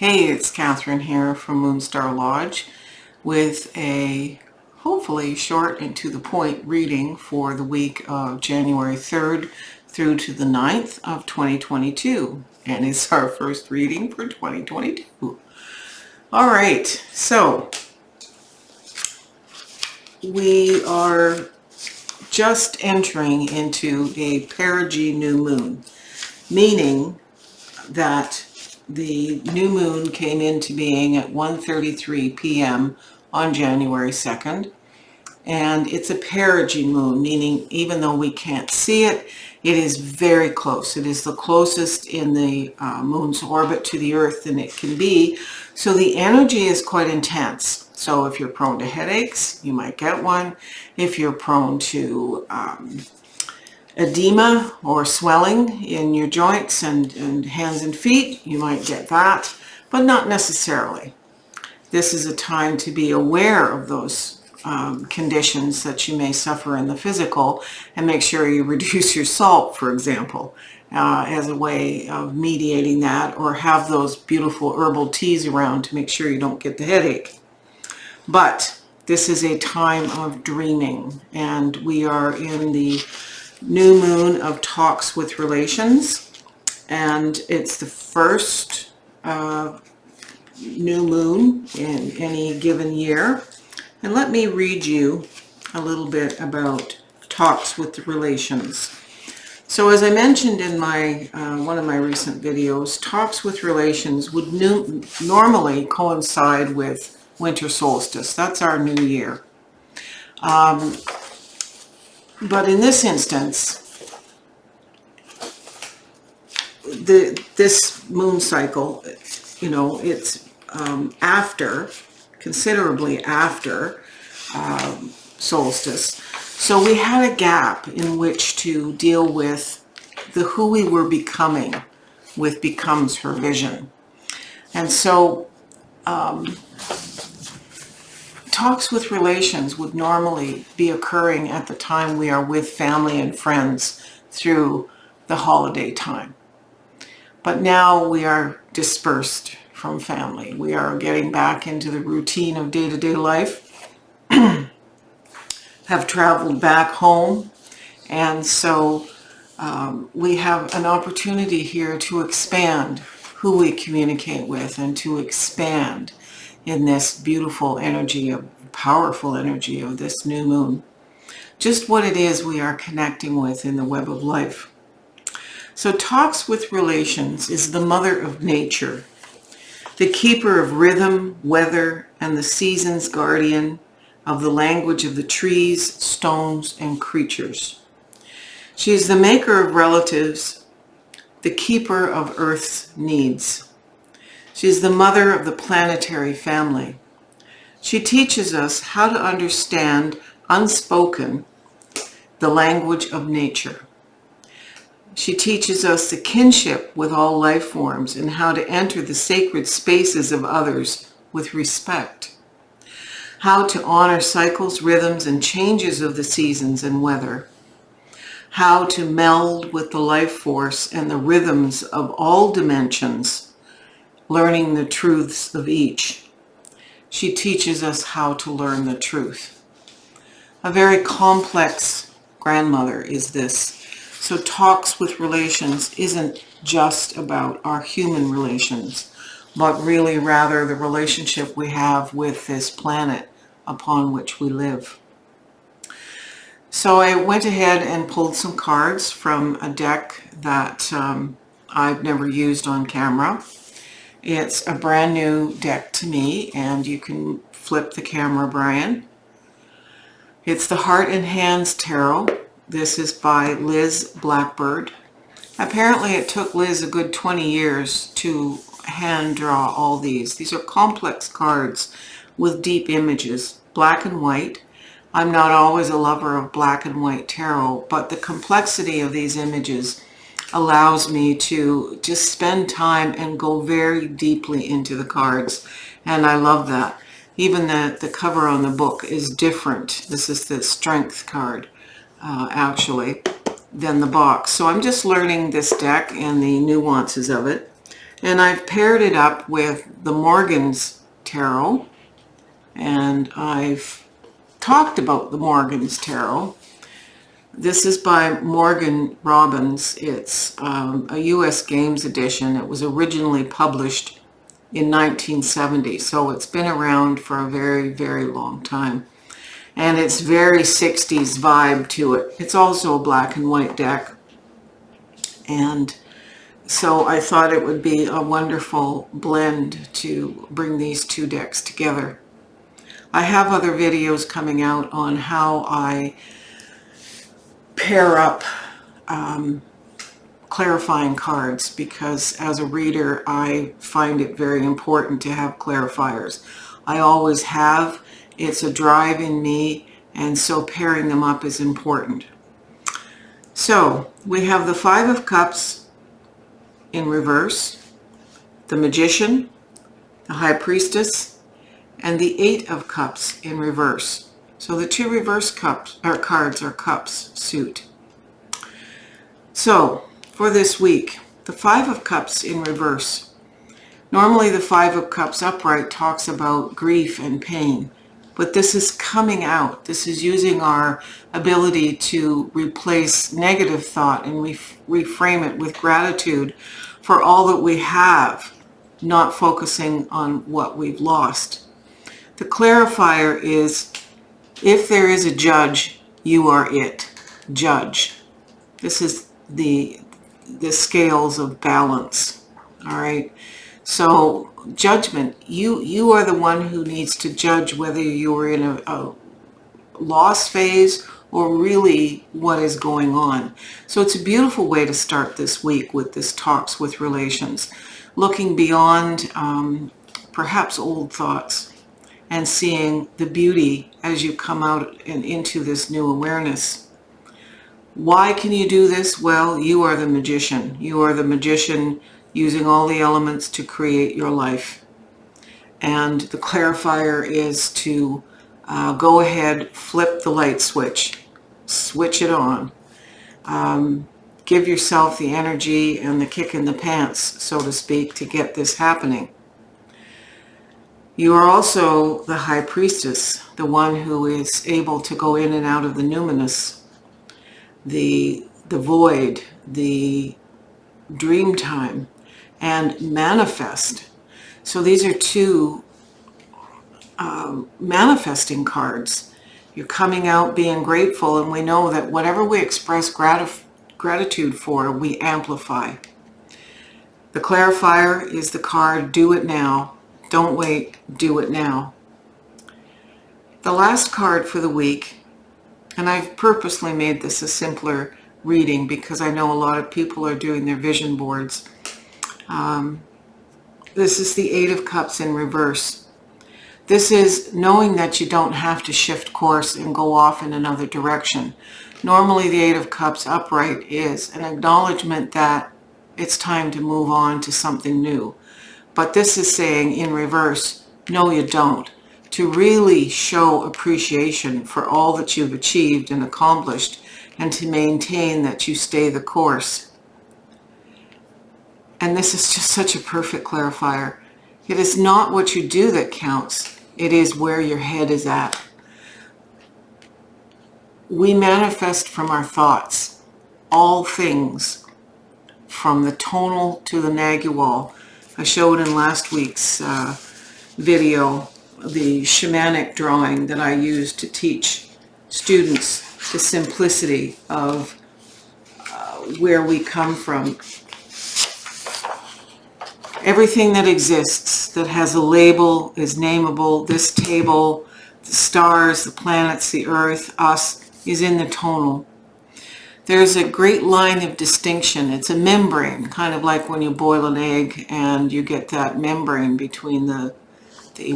Hey, it's Catherine here from Moonstarlodge with a hopefully short and to the point reading for the week of January 3rd through to the 9th of 2022. And it's our first reading for 2022. All right, so we are just entering into a perigee new moon, meaning that the new moon came into being at 1:33 p.m. on January 2nd, and it's a perigee moon, meaning even though we can't see it, it is very close. It is the closest in the moon's orbit to the Earth than it can be, so the energy is quite intense. So if you're prone to headaches, you might get one. If you're prone to edema or swelling in your joints and hands and feet, you might get that, but not necessarily. This is a time to be aware of those conditions that you may suffer in the physical, and make sure you reduce your salt, for example, as a way of mediating that, or have those beautiful herbal teas around to make sure you don't get the headache. But this is a time of dreaming, and we are in the new moon of talks with relations, and it's the first new moon in any given year. And let me read you a little bit about talks with relations. So as I mentioned in my one of my recent videos, talks with relations would normally coincide with winter solstice. That's our new year. But in this instance, this moon cycle, it's considerably after solstice. So we had a gap in which to deal with who we were becoming with Becomes Her Vision. And so talks with relations would normally be occurring at the time we are with family and friends through the holiday time. But now we are dispersed from family. We are getting back into the routine of day-to-day life, have traveled back home, and so we have an opportunity here to expand who we communicate with and to expand in this beautiful energy, of powerful energy of this new moon. Just what it is we are connecting with in the web of life. So talks with relations is the mother of nature, the keeper of rhythm, weather, and the seasons, guardian of the language of the trees, stones, and creatures. She is the maker of relatives, the keeper of Earth's needs. She is the mother of the planetary family. She teaches us how to understand unspoken, the language of nature. She teaches us the kinship with all life forms and how to enter the sacred spaces of others with respect. How to honor cycles, rhythms, and changes of the seasons and weather. How to meld with the life force and the rhythms of all dimensions, learning the truths of each. She teaches us how to learn the truth. A very complex grandmother is this. So talks with relations isn't just about our human relations, but really rather the relationship we have with this planet upon which we live. So I went ahead and pulled some cards from a deck that I've never used on camera. It's a brand new deck to me, and you can flip the camera, Brian. It's the Heart and Hands Tarot. This is by Liz Blackbird. Apparently it took Liz a good 20 years to hand draw all these. These are complex cards with deep images, black and white. I'm not always a lover of black and white tarot, but the complexity of these images allows me to just spend time and go very deeply into the cards, and I love that. Even the cover on the book is different. This is the Strength card, actually, than the box. So I'm just learning this deck and the nuances of it. And I've paired it up with the Morgan's Tarot, and I've talked about the Morgan's Tarot. This is by Morgan Robbins. It's a U.S. Games edition. It was originally published in 1970, so it's been around for a very, very long time. And it's very 60s vibe to it. It's also a black and white deck. And so I thought it would be a wonderful blend to bring these two decks together. I have other videos coming out on how I pair up clarifying cards, because as a reader I find it very important to have clarifiers. I always have. It's a drive in me, and so pairing them up is important. So we have the Five of Cups in reverse, the Magician, the High Priestess, and the Eight of Cups in reverse. So the two reverse cards are cups suit. So for this week, the Five of Cups in reverse. Normally the Five of Cups upright talks about grief and pain, but this is coming out. This is using our ability to replace negative thought and reframe it with gratitude for all that we have, not focusing on what we've lost. The clarifier is, if there is a judge, you are it. Judge. This is the scales of balance. All right. So judgment, you are the one who needs to judge whether you are in a loss phase or really what is going on. So it's a beautiful way to start this week with this talks with relations, looking beyond perhaps old thoughts and seeing the beauty as you come out and into this new awareness. Why can you do this? Well, you are the magician. You are the magician using all the elements to create your life. And the clarifier is to go ahead, flip the light switch, switch it on. Give yourself the energy and the kick in the pants, so to speak, to get this happening. You are also the High Priestess, the one who is able to go in and out of the numinous, the void, the dream time, and manifest. So these are two manifesting cards. You're coming out being grateful, and we know that whatever we express gratitude for, we amplify. The clarifier is the card, do it now. Don't wait, do it now. The last card for the week, and I've purposely made this a simpler reading because I know a lot of people are doing their vision boards. This is the Eight of Cups in reverse. This is knowing that you don't have to shift course and go off in another direction. Normally the Eight of Cups upright is an acknowledgement that it's time to move on to something new. But this is saying in reverse, no you don't. To really show appreciation for all that you've achieved and accomplished, and to maintain that you stay the course. And this is just such a perfect clarifier. It is not what you do that counts. It is where your head is at. We manifest from our thoughts all things, from the tonal to the nagual. I showed in last week's video the shamanic drawing that I used to teach students the simplicity of where we come from. Everything that exists that has a label is nameable. This table, the stars, the planets, the earth, us, is in the tonal. There's a great line of distinction. It's a membrane, kind of like when you boil an egg and you get that membrane between the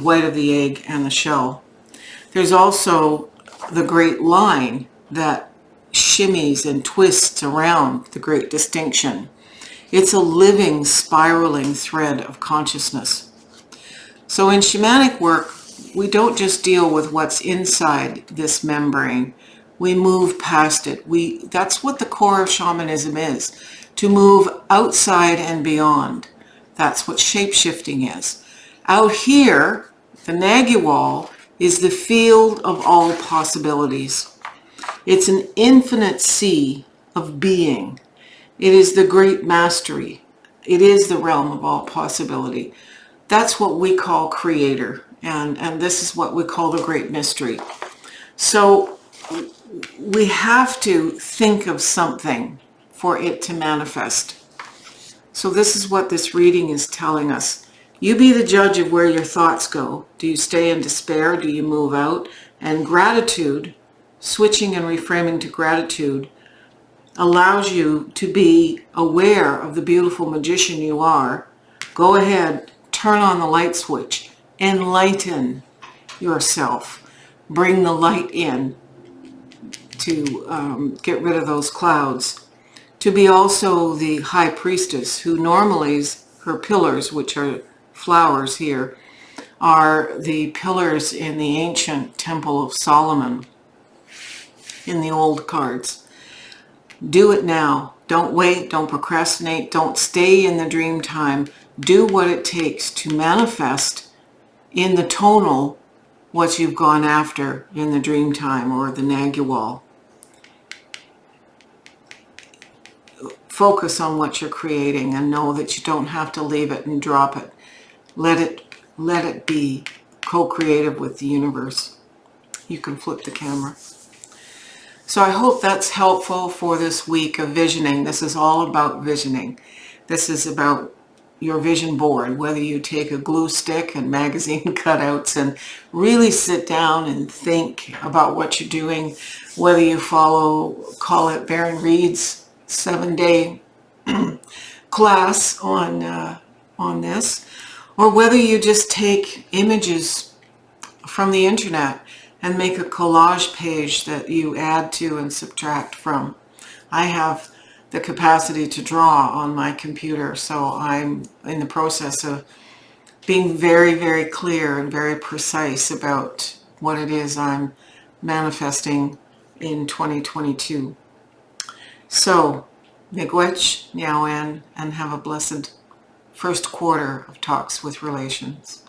white of the egg and the shell. There's also the great line that shimmies and twists around the great distinction. It's a living, spiraling thread of consciousness. So in shamanic work, we don't just deal with what's inside this membrane. We move past it. That's what the core of shamanism is, to move outside and beyond. That's what shape-shifting is. Out here, the Nagual is the field of all possibilities. It's an infinite sea of being. It is the great mastery. It is the realm of all possibility. That's what we call creator, and this is what we call the great mystery. So we have to think of something for it to manifest. So this is what this reading is telling us. You be the judge of where your thoughts go. Do you stay in despair? Do you move out? And gratitude, switching and reframing to gratitude, allows you to be aware of the beautiful magician you are. Go ahead, turn on the light switch, enlighten yourself, bring the light in to get rid of those clouds. To be also the high priestess, who normally, her pillars, which are flowers here, are the pillars in the ancient Temple of Solomon in the old cards. Do it now. Don't wait. Don't procrastinate. Don't stay in the dream time. Do what it takes to manifest in the tonal what you've gone after in the dream time or the Nagual. Focus on what you're creating and know that you don't have to leave it and drop it. Let it be co-creative with the universe. You can flip the camera. So I hope that's helpful for this week of visioning. This is all about visioning. This is about your vision board, whether you take a glue stick and magazine cutouts and really sit down and think about what you're doing, whether you call it Baron Reed's 7-day class on this, or whether you just take images from the internet and make a collage page that you add to and subtract from. I have the capacity to draw on my computer, so I'm in the process of being very, very clear and very precise about what it is I'm manifesting in 2022. So, miigwech, niawen, and have a blessed first quarter of Talks with Relations.